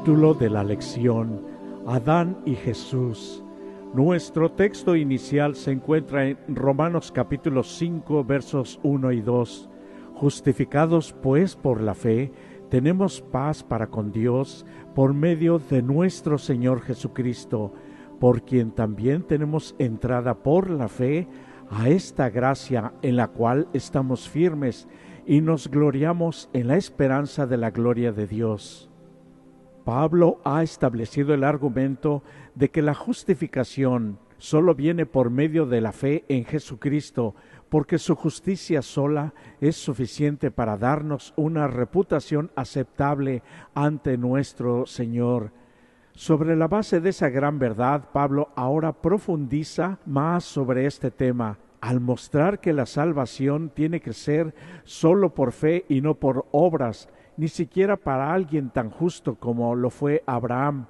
Título de la lección: Adán y Jesús. Nuestro texto inicial se encuentra en Romanos capítulo 5, versos 1 y 2. Justificados pues por la fe, tenemos paz para con Dios por medio de nuestro Señor Jesucristo, por quien también tenemos entrada por la fe a esta gracia en la cual estamos firmes y nos gloriamos en la esperanza de la gloria de Dios. Pablo ha establecido el argumento de que la justificación solo viene por medio de la fe en Jesucristo, porque su justicia sola es suficiente para darnos una reputación aceptable ante nuestro Señor. Sobre la base de esa gran verdad, Pablo ahora profundiza más sobre este tema, al mostrar que la salvación tiene que ser solo por fe y no por obras, ni siquiera para alguien tan justo como lo fue Abraham.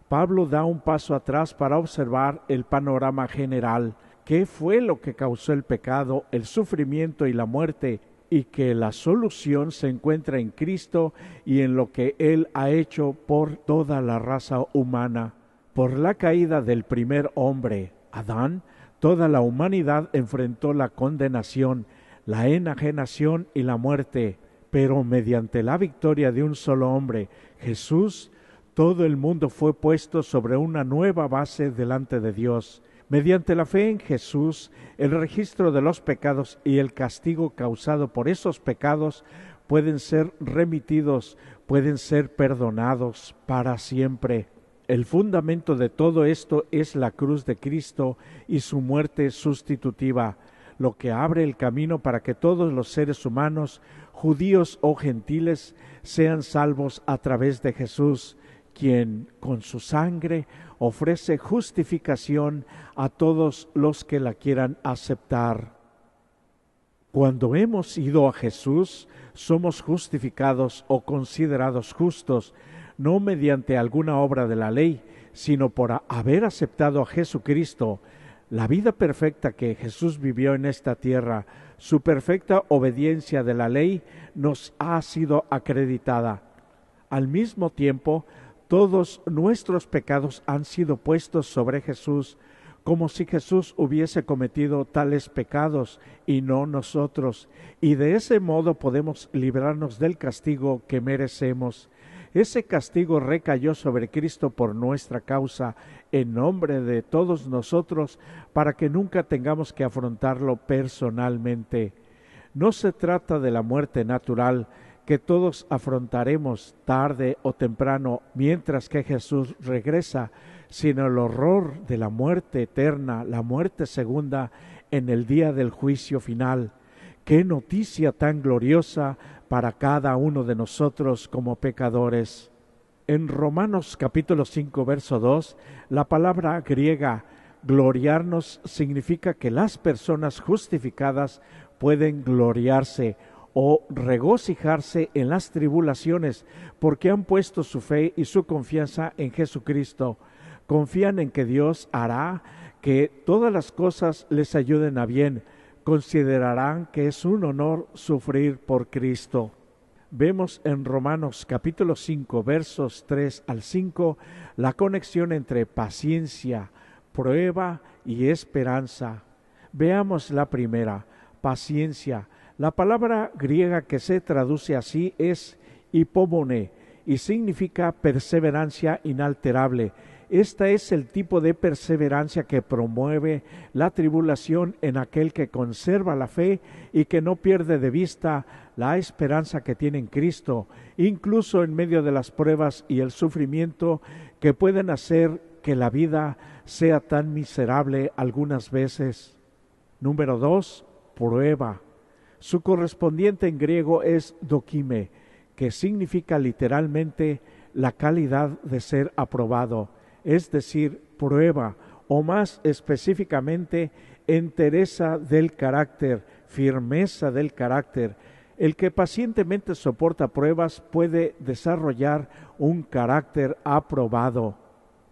Pablo da un paso atrás para observar el panorama general. ¿Qué fue lo que causó el pecado, el sufrimiento y la muerte? Y que la solución se encuentra en Cristo y en lo que Él ha hecho por toda la raza humana. Por la caída del primer hombre, Adán, toda la humanidad enfrentó la condenación, la enajenación y la muerte. Pero mediante la victoria de un solo hombre, Jesús, todo el mundo fue puesto sobre una nueva base delante de Dios. Mediante la fe en Jesús, el registro de los pecados y el castigo causado por esos pecados pueden ser remitidos, pueden ser perdonados para siempre. El fundamento de todo esto es la cruz de Cristo y su muerte sustitutiva, lo que abre el camino para que todos los seres humanos, judíos o gentiles, sean salvos a través de Jesús, quien con su sangre ofrece justificación a todos los que la quieran aceptar. Cuando hemos ido a Jesús, somos justificados o considerados justos, no mediante alguna obra de la ley, sino por haber aceptado a Jesucristo. La vida perfecta que Jesús vivió en esta tierra, su perfecta obediencia de la ley, nos ha sido acreditada. Al mismo tiempo, todos nuestros pecados han sido puestos sobre Jesús, como si Jesús hubiese cometido tales pecados y no nosotros, y de ese modo podemos librarnos del castigo que merecemos. Ese castigo recayó sobre Cristo por nuestra causa, en nombre de todos nosotros, para que nunca tengamos que afrontarlo personalmente. No se trata de la muerte natural, que todos afrontaremos tarde o temprano mientras que Jesús regresa, sino el horror de la muerte eterna, la muerte segunda, en el día del juicio final. ¡Qué noticia tan gloriosa para cada uno de nosotros como pecadores! En Romanos capítulo 5, verso 2, la palabra griega gloriarnos significa que las personas justificadas pueden gloriarse o regocijarse en las tribulaciones porque han puesto su fe y su confianza en Jesucristo. Confían en que Dios hará que todas las cosas les ayuden a bien. Considerarán que es un honor sufrir por Cristo. Vemos en Romanos capítulo 5, versos 3 al 5, la conexión entre paciencia, prueba y esperanza. Veamos la primera, paciencia. La palabra griega que se traduce así es hipomone y significa perseverancia inalterable. Este es el tipo de perseverancia que promueve la tribulación en aquel que conserva la fe y que no pierde de vista la esperanza que tiene en Cristo, incluso en medio de las pruebas y el sufrimiento que pueden hacer que la vida sea tan miserable algunas veces. Número 2, prueba. Su correspondiente en griego es dokime, que significa literalmente la calidad de ser aprobado, es decir, prueba, o más específicamente, entereza del carácter, firmeza del carácter. El que pacientemente soporta pruebas puede desarrollar un carácter aprobado.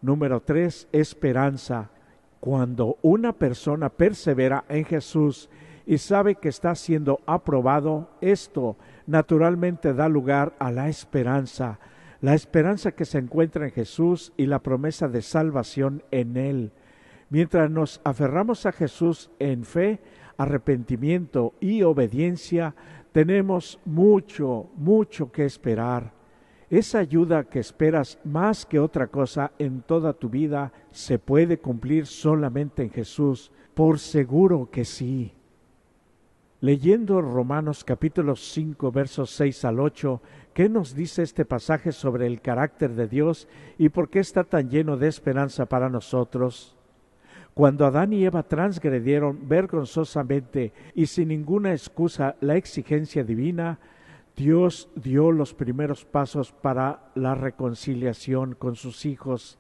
Número 3, esperanza. Cuando una persona persevera en Jesús y sabe que está siendo aprobado, esto naturalmente da lugar a la esperanza. la esperanza que se encuentra en Jesús y la promesa de salvación en Él. Mientras nos aferramos a Jesús en fe, arrepentimiento y obediencia, tenemos mucho que esperar. Esa ayuda que esperas más que otra cosa en toda tu vida se puede cumplir solamente en Jesús, por seguro que sí. Leyendo Romanos capítulo 5 versos 6 al 8, ¿qué nos dice este pasaje sobre el carácter de Dios y por qué está tan lleno de esperanza para nosotros? Cuando Adán y Eva transgredieron vergonzosamente y sin ninguna excusa la exigencia divina, Dios dio los primeros pasos para la reconciliación con sus hijos.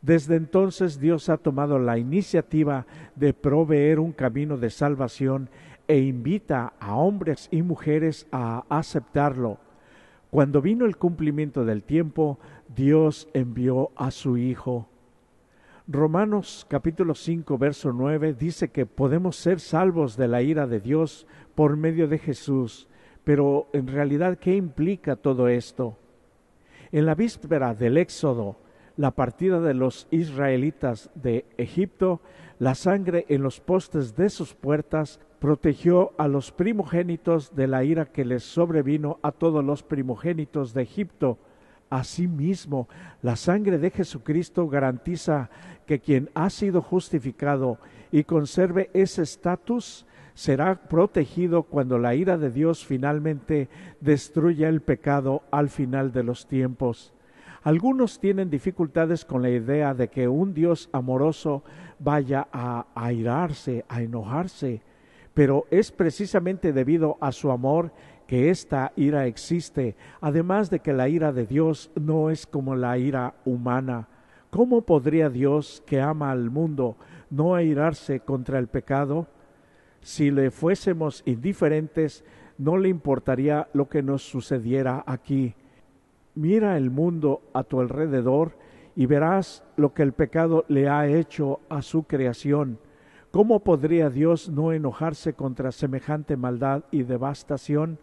Desde entonces Dios ha tomado la iniciativa de proveer un camino de salvación e invita a hombres y mujeres a aceptarlo. Cuando vino el cumplimiento del tiempo, Dios envió a su Hijo. Romanos capítulo 5 verso 9 dice que podemos ser salvos de la ira de Dios por medio de Jesús. Pero en realidad, ¿qué implica todo esto? En la víspera del Éxodo, la partida de los israelitas de Egipto, la sangre en los postes de sus puertas protegió a los primogénitos de la ira que les sobrevino a todos los primogénitos de Egipto. Asimismo, la sangre de Jesucristo garantiza que quien ha sido justificado y conserve ese estatus será protegido cuando la ira de Dios finalmente destruya el pecado al final de los tiempos. Algunos tienen dificultades con la idea de que un Dios amoroso vaya a airarse, a enojarse, pero es precisamente debido a su amor que esta ira existe, además de que la ira de Dios no es como la ira humana. ¿Cómo podría Dios, que ama al mundo, no airarse contra el pecado? Si le fuésemos indiferentes, no le importaría lo que nos sucediera aquí. Mira el mundo a tu alrededor y verás lo que el pecado le ha hecho a su creación. ¿Cómo podría Dios no enojarse contra semejante maldad y devastación?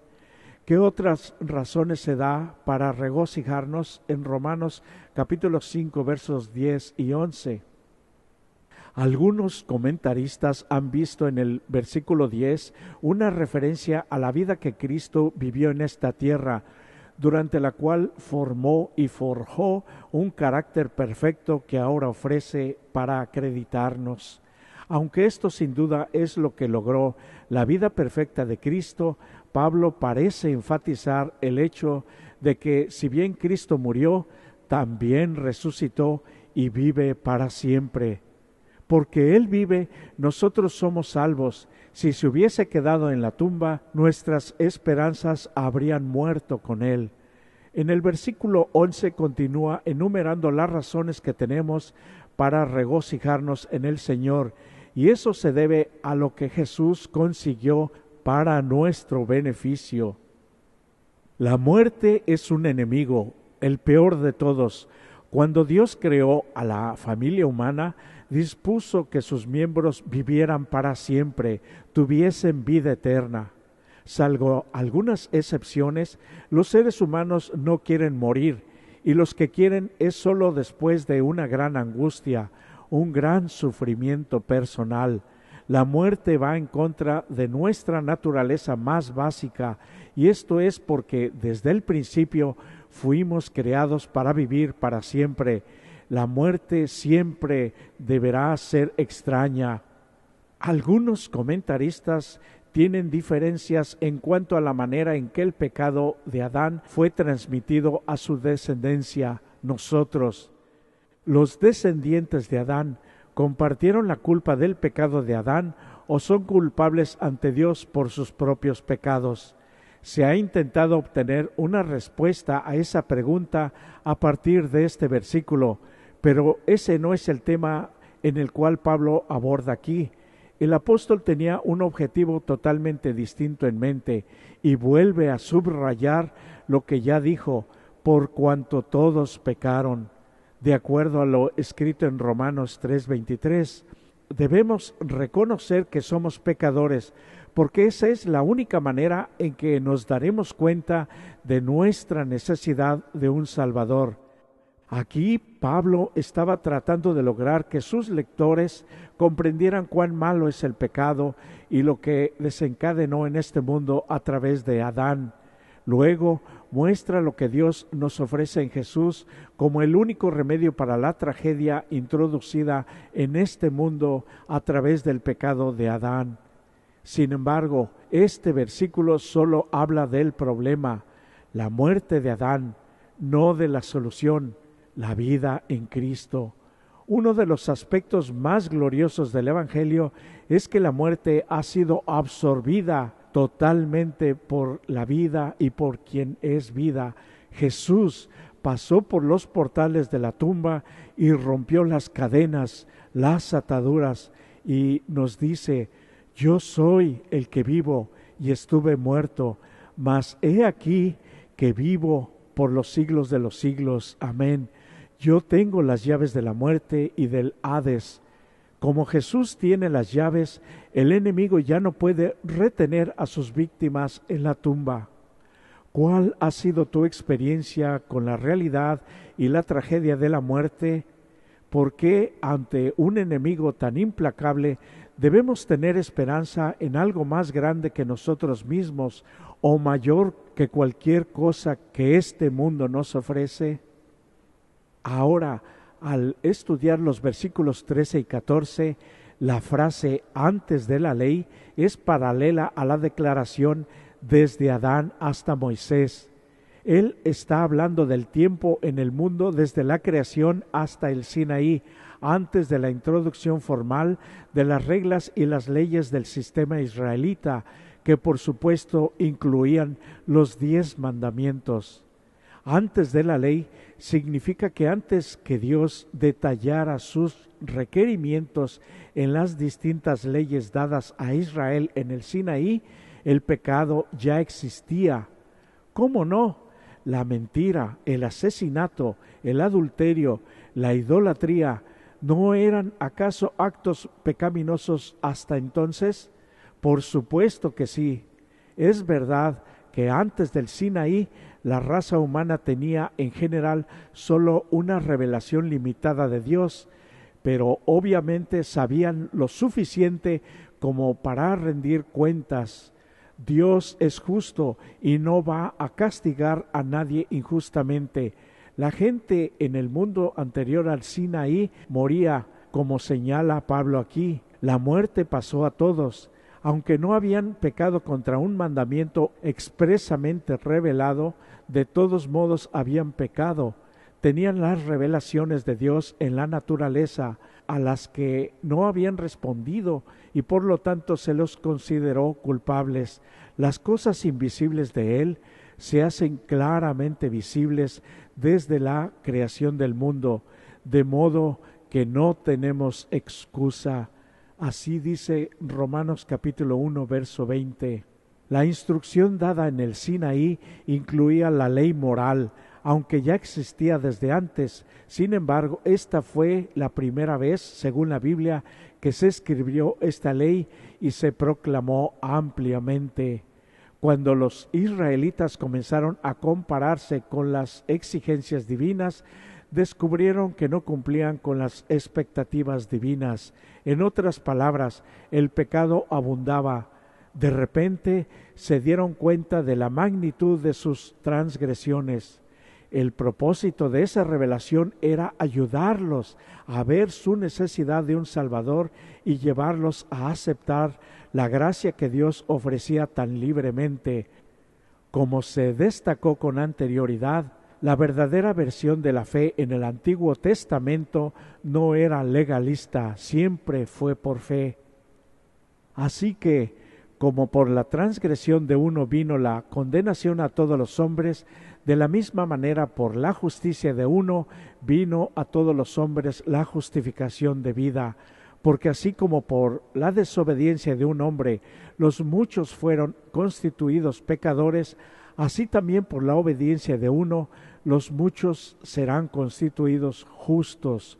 ¿Qué otras razones se da para regocijarnos en Romanos capítulo 5 versos 10 y 11? Algunos comentaristas han visto en el versículo 10 una referencia a la vida que Cristo vivió en esta tierra, durante la cual formó y forjó un carácter perfecto que ahora ofrece para acreditarnos. Aunque esto sin duda es lo que logró la vida perfecta de Cristo, Pablo parece enfatizar el hecho de que si bien Cristo murió, también resucitó y vive para siempre. Porque Él vive, nosotros somos salvos. Si se hubiese quedado en la tumba, nuestras esperanzas habrían muerto con Él. En el versículo 11 continúa enumerando las razones que tenemos para regocijarnos en el Señor, y eso se debe a lo que Jesús consiguió para nuestro beneficio. La muerte es un enemigo, el peor de todos. Cuando Dios creó a la familia humana, dispuso que sus miembros vivieran para siempre, tuviesen vida eterna. Salvo algunas excepciones, los seres humanos no quieren morir, y los que quieren es solo después de una gran angustia, un gran sufrimiento personal. La muerte va en contra de nuestra naturaleza más básica, y esto es porque desde el principio fuimos creados para vivir para siempre. La muerte siempre deberá ser extraña. Algunos comentaristas tienen diferencias en cuanto a la manera en que el pecado de Adán fue transmitido a su descendencia, nosotros. Los descendientes de Adán compartieron la culpa del pecado de Adán o son culpables ante Dios por sus propios pecados. Se ha intentado obtener una respuesta a esa pregunta a partir de este versículo, pero ese no es el tema en el cual Pablo aborda aquí. El apóstol tenía un objetivo totalmente distinto en mente y vuelve a subrayar lo que ya dijo, por cuanto todos pecaron, de acuerdo a lo escrito en Romanos 3:23. debemos reconocer que somos pecadores, porque esa es la única manera en que nos daremos cuenta de nuestra necesidad de un Salvador. Aquí Pablo estaba tratando de lograr que sus lectores comprendieran cuán malo es el pecado y lo que desencadenó en este mundo a través de Adán. Luego muestra lo que Dios nos ofrece en Jesús como el único remedio para la tragedia introducida en este mundo a través del pecado de Adán. Sin embargo, este versículo solo habla del problema, la muerte de Adán, no de la solución, la vida en Cristo. Uno de los aspectos más gloriosos del Evangelio es que la muerte ha sido absorbida totalmente por la vida y por quien es vida. Jesús pasó por los portales de la tumba y rompió las cadenas, las ataduras, y nos dice: yo soy el que vivo y estuve muerto, mas he aquí que vivo por los siglos de los siglos. Amén. Yo tengo las llaves de la muerte y del Hades. Como Jesús tiene las llaves, el enemigo ya no puede retener a sus víctimas en la tumba. ¿Cuál ha sido tu experiencia con la realidad y la tragedia de la muerte? ¿Por qué ante un enemigo tan implacable debemos tener esperanza en algo más grande que nosotros mismos o mayor que cualquier cosa que este mundo nos ofrece? Ahora, al estudiar los versículos 13 y 14, la frase antes de la ley es paralela a la declaración desde Adán hasta Moisés. Él está hablando del tiempo en el mundo desde la creación hasta el Sinaí, antes de la introducción formal de las reglas y las leyes del sistema israelita, que por supuesto incluían los 10 mandamientos. Antes de la ley significa que antes que Dios detallara sus requerimientos en las distintas leyes dadas a Israel en el Sinaí, el pecado ya existía. ¿Cómo no? La mentira, el asesinato, el adulterio, la idolatría, ¿no eran acaso actos pecaminosos hasta entonces? Por supuesto que sí. Es verdad que antes del Sinaí la raza humana tenía en general solo una revelación limitada de Dios, pero obviamente sabían lo suficiente como para rendir cuentas. Dios es justo y no va a castigar a nadie injustamente. La gente en el mundo anterior al Sinaí moría, como señala Pablo aquí. La muerte pasó a todos. Aunque no habían pecado contra un mandamiento expresamente revelado, de todos modos habían pecado. Tenían las revelaciones de Dios en la naturaleza, a las que no habían respondido, y por lo tanto se los consideró culpables. Las cosas invisibles de Él se hacen claramente visibles desde la creación del mundo, de modo que no tenemos excusa. Así dice Romanos capítulo 1, verso 20. La instrucción dada en el Sinaí incluía la ley moral, aunque ya existía desde antes. Sin embargo, esta fue la primera vez, según la Biblia, que se escribió esta ley y se proclamó ampliamente. Cuando los israelitas comenzaron a compararse con las exigencias divinas, descubrieron que no cumplían con las expectativas divinas. En otras palabras, el pecado abundaba. De repente se dieron cuenta de la magnitud de sus transgresiones. El propósito de esa revelación era ayudarlos a ver su necesidad de un Salvador y llevarlos a aceptar la gracia que Dios ofrecía tan libremente. Como se destacó con anterioridad, la verdadera versión de la fe en el Antiguo Testamento no era legalista, siempre fue por fe. Así que, como por la transgresión de uno vino la condenación a todos los hombres, de la misma manera por la justicia de uno vino a todos los hombres la justificación de vida. Porque así como por la desobediencia de un hombre los muchos fueron constituidos pecadores, así también por la obediencia de uno los muchos serán constituidos justos.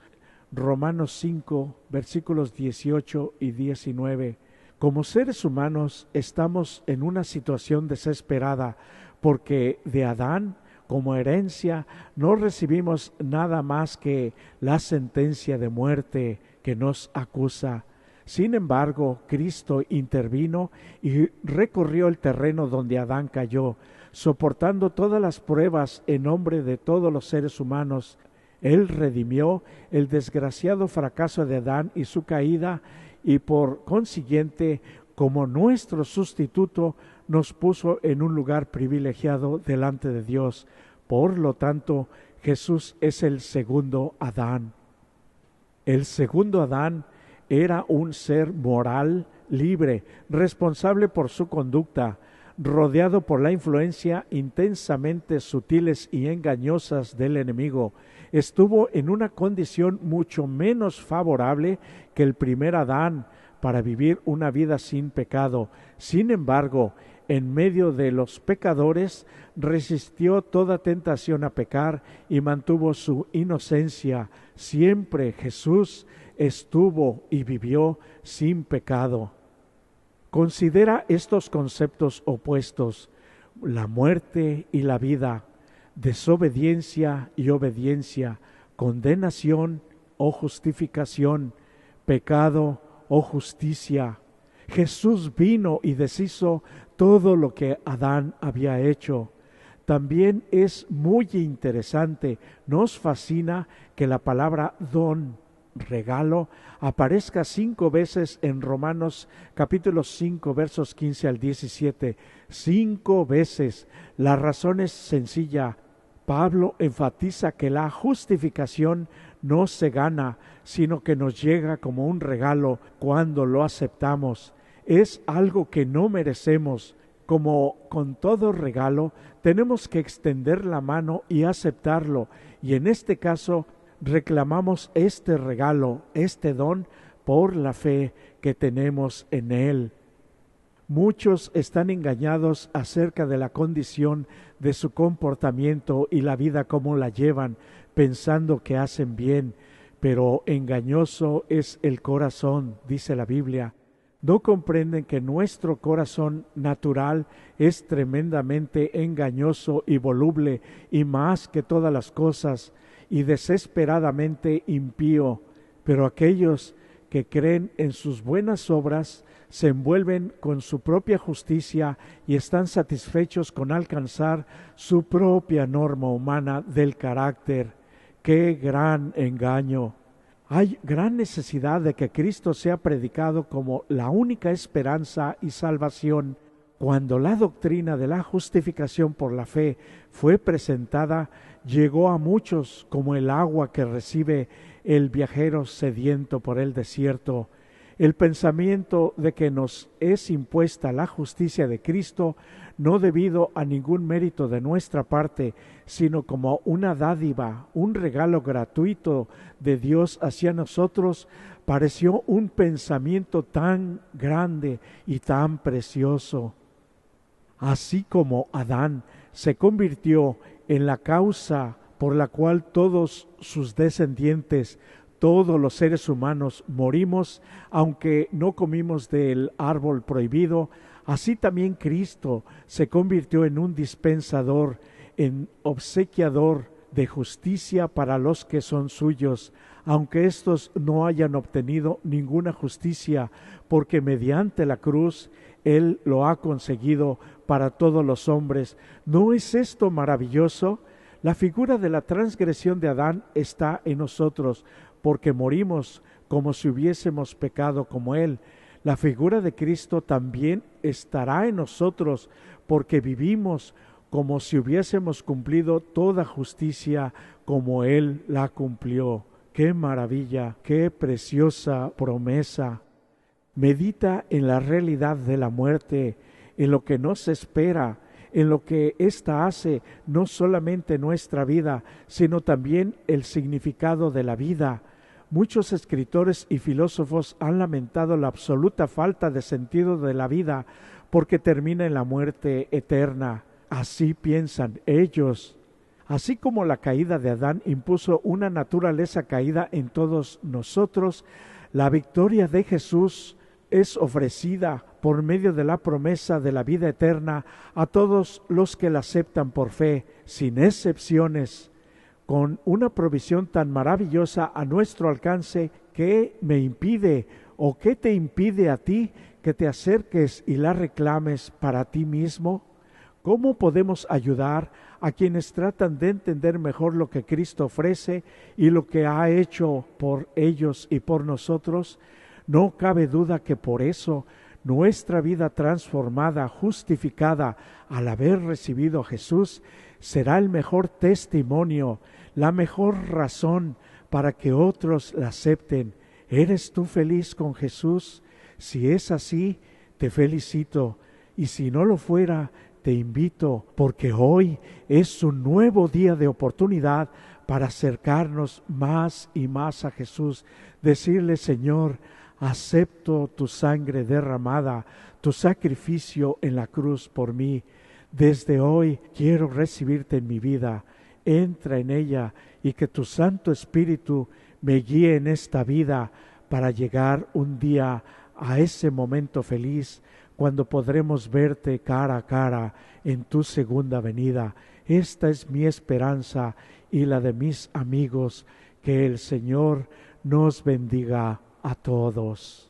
Romanos 5, versículos 18 y 19. Como seres humanos estamos en una situación desesperada porque de Adán, como herencia, no recibimos nada más que la sentencia de muerte que nos acusa. Sin embargo, Cristo intervino y recorrió el terreno donde Adán cayó, soportando todas las pruebas en nombre de todos los seres humanos. Él redimió el desgraciado fracaso de Adán y su caída, y por consiguiente, como nuestro sustituto, nos puso en un lugar privilegiado delante de Dios. Por lo tanto, Jesús es el segundo Adán. El segundo Adán era un ser moral, libre, responsable por su conducta, rodeado por la influencia intensamente sutiles y engañosas del enemigo. Estuvo en una condición mucho menos favorable que el primer Adán para vivir una vida sin pecado. Sin embargo, en medio de los pecadores, resistió toda tentación a pecar y mantuvo su inocencia. Siempre Jesús estuvo y vivió sin pecado. Considera estos conceptos opuestos: la muerte y la vida, desobediencia y obediencia, condenación o justificación, pecado o justicia. Jesús vino y deshizo todo lo que Adán había hecho. También es muy interesante, nos fascina que la palabra don, regalo, aparezca 5 veces en Romanos capítulo 5 versos 15 al 17. 5 veces. La razón es sencilla. Pablo enfatiza que la justificación no se gana, sino que nos llega como un regalo cuando lo aceptamos. Es algo que no merecemos. Como con todo regalo, tenemos que extender la mano y aceptarlo, y en este caso reclamamos este regalo, este don, por la fe que tenemos en Él. Muchos están engañados acerca de la condición de su comportamiento y la vida como la llevan, pensando que hacen bien, pero engañoso es el corazón, dice la Biblia. No comprenden que nuestro corazón natural es tremendamente engañoso y voluble, y más que todas las cosas, y desesperadamente impío. Pero aquellos que creen en sus buenas obras se envuelven con su propia justicia y están satisfechos con alcanzar su propia norma humana del carácter. ¡Qué gran engaño! Hay gran necesidad de que Cristo sea predicado como la única esperanza y salvación. Cuando la doctrina de la justificación por la fe fue presentada, llegó a muchos como el agua que recibe el viajero sediento por el desierto. El pensamiento de que nos es impuesta la justicia de Cristo, no debido a ningún mérito de nuestra parte, sino como una dádiva, un regalo gratuito de Dios hacia nosotros, pareció un pensamiento tan grande y tan precioso. Así como Adán se convirtió en la causa por la cual todos sus descendientes, todos los seres humanos morimos, aunque no comimos del árbol prohibido, así también Cristo se convirtió en un dispensador, en obsequiador de justicia para los que son suyos, aunque éstos no hayan obtenido ninguna justicia, porque mediante la cruz Él lo ha conseguido para todos los hombres. ¿No es esto maravilloso? La figura de la transgresión de Adán está en nosotros, porque morimos como si hubiésemos pecado como Él. La figura de Cristo también estará en nosotros, porque vivimos como si hubiésemos cumplido toda justicia como Él la cumplió. ¡Qué maravilla! ¡Qué preciosa promesa! Medita en la realidad de la muerte, en lo que nos espera, en lo que ésta hace no solamente nuestra vida, sino también el significado de la vida. Muchos escritores y filósofos han lamentado la absoluta falta de sentido de la vida porque termina en la muerte eterna. Así piensan ellos. Así como la caída de Adán impuso una naturaleza caída en todos nosotros, la victoria de Jesús es ofrecida por medio de la promesa de la vida eterna a todos los que la aceptan por fe, sin excepciones, con una provisión tan maravillosa a nuestro alcance. ¿Qué me impide o qué te impide a ti que te acerques y la reclames para ti mismo? ¿Cómo podemos ayudar a quienes tratan de entender mejor lo que Cristo ofrece y lo que ha hecho por ellos y por nosotros? No cabe duda que por eso nuestra vida transformada, justificada al haber recibido a Jesús, será el mejor testimonio, la mejor razón para que otros la acepten. ¿Eres tú feliz con Jesús? Si es así, te felicito, y si no lo fuera, te invito, porque hoy es un nuevo día de oportunidad para acercarnos más y más a Jesús, decirle: Señor, acepto tu sangre derramada, tu sacrificio en la cruz por mí. Desde hoy quiero recibirte en mi vida. Entra en ella y que tu Santo Espíritu me guíe en esta vida para llegar un día a ese momento feliz cuando podremos verte cara a cara en tu segunda venida. Esta es mi esperanza y la de mis amigos. Que el Señor nos bendiga a todos.